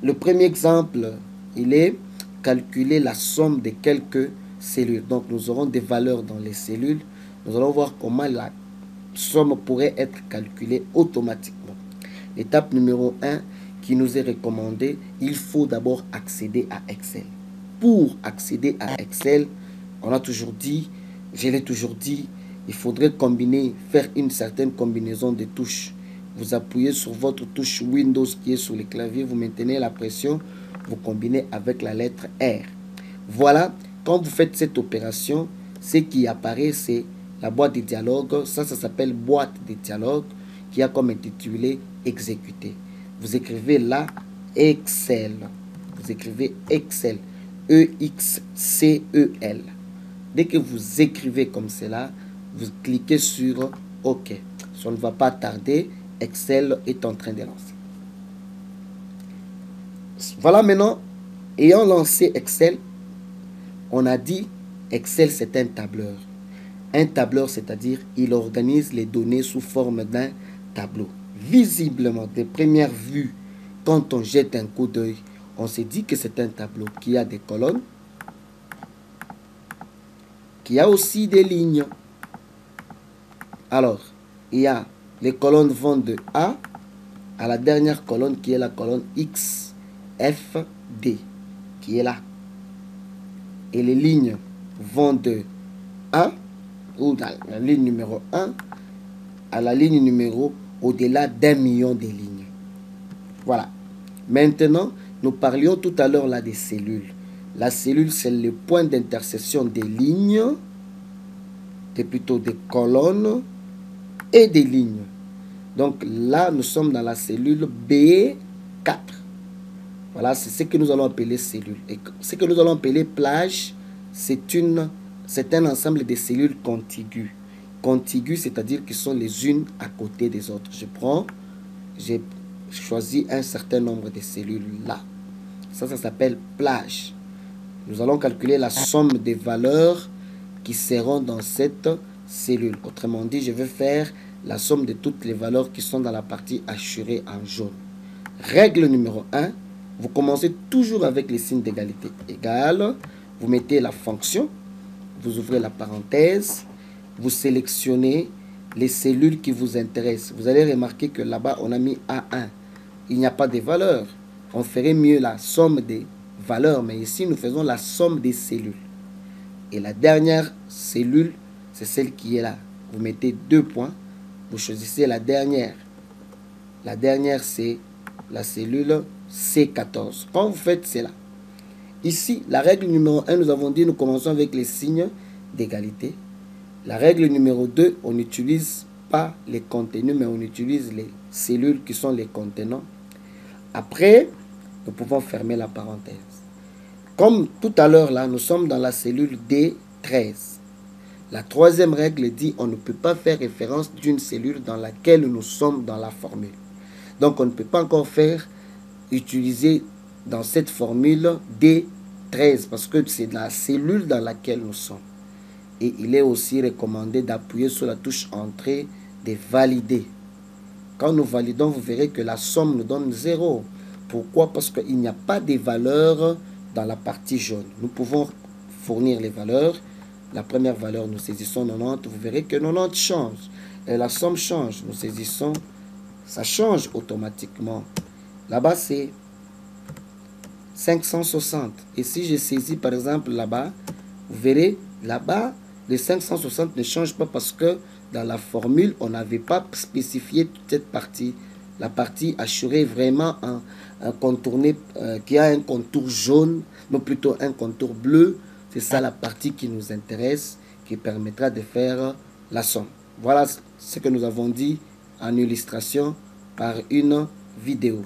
Le premier exemple, il est calculer la somme de quelques cellules. Donc, nous aurons des valeurs dans les cellules. Nous allons voir comment la somme pourrait être calculée automatiquement. L'étape numéro 1 qui nous est recommandée, il faut d'abord accéder à Excel. Pour accéder à Excel, on a toujours dit, je l'ai toujours dit, il faudrait combiner, faire une certaine combinaison de touches. Vous appuyez sur votre touche Windows qui est sur le clavier, vous maintenez la pression, vous combinez avec la lettre R. Voilà, quand vous faites cette opération, ce qui apparaît, c'est la boîte de dialogue. Ça s'appelle boîte de dialogue qui a comme intitulé exécuter. Vous écrivez là Excel. Vous écrivez Excel. E-X-C-E-L. Dès que vous écrivez comme cela, vous cliquez sur OK. Ça ne va pas tarder. Excel est en train de lancer. Voilà maintenant, ayant lancé Excel, on a dit Excel c'est un tableur. Un tableur, c'est-à-dire il organise les données sous forme d'un tableau. Visiblement, de première vue, quand on jette un coup d'œil, on se dit que c'est un tableau qui a des colonnes, qui a aussi des lignes. Alors, il y a les colonnes vont de A à la dernière colonne qui est la colonne X, F, D, qui est là. Et les lignes vont de 1, ou dans la ligne numéro 1, à la ligne numéro au-delà d'1 million de lignes. Voilà. Maintenant, nous parlions tout à l'heure là des cellules. La cellule, c'est le point d'intersection des lignes, plutôt des colonnes et des lignes. Donc là, nous sommes dans la cellule B4. Voilà, c'est ce que nous allons appeler cellule. Et ce que nous allons appeler plage, c'est un ensemble de cellules contiguës. Contiguës, c'est-à-dire qui sont les unes à côté des autres. J'ai choisi un certain nombre de cellules là. Ça s'appelle plage. Nous allons calculer la somme des valeurs qui seront dans cette cellule. Autrement dit, je vais faire la somme de toutes les valeurs qui sont dans la partie hachurée en jaune. Règle numéro 1, vous commencez toujours avec les signes d'égalité. Égal, vous mettez la fonction, vous ouvrez la parenthèse, vous sélectionnez les cellules qui vous intéressent. Vous allez remarquer que là-bas, on a mis A1. Il n'y a pas de valeurs. On ferait mieux la somme des valeurs, mais ici, nous faisons la somme des cellules. Et la dernière cellule, c'est celle qui est là. Vous mettez 2 points. Vous choisissez la dernière. La dernière, c'est la cellule C14. Quand vous faites cela, ici, la règle numéro 1, nous avons dit, nous commençons avec les signes d'égalité. La règle numéro 2, on n'utilise pas les contenus, mais on utilise les cellules qui sont les contenants. Après, nous pouvons fermer la parenthèse. Comme tout à l'heure, là, nous sommes dans la cellule D13. La troisième règle dit on ne peut pas faire référence d'une cellule dans laquelle nous sommes dans la formule. Donc, on ne peut pas encore utiliser dans cette formule D13 parce que c'est la cellule dans laquelle nous sommes. Et il est aussi recommandé d'appuyer sur la touche Entrée, de valider. Quand nous validons, vous verrez que la somme nous donne 0. Pourquoi? Parce qu'il n'y a pas de valeurs dans la partie jaune. Nous pouvons fournir les valeurs. La première valeur, nous saisissons 90. Vous verrez que 90 change. Et la somme change. Nous saisissons, ça change automatiquement. Là-bas, c'est 560. Et si je saisis, par exemple, là-bas, vous verrez, là-bas, les 560 ne changent pas parce que dans la formule, on n'avait pas spécifié toute cette partie. La partie assurée vraiment un contourné qui a un contour jaune, non plutôt un contour bleu. C'est ça la partie qui nous intéresse, qui permettra de faire la somme. Voilà ce que nous avons dit en illustration par une vidéo.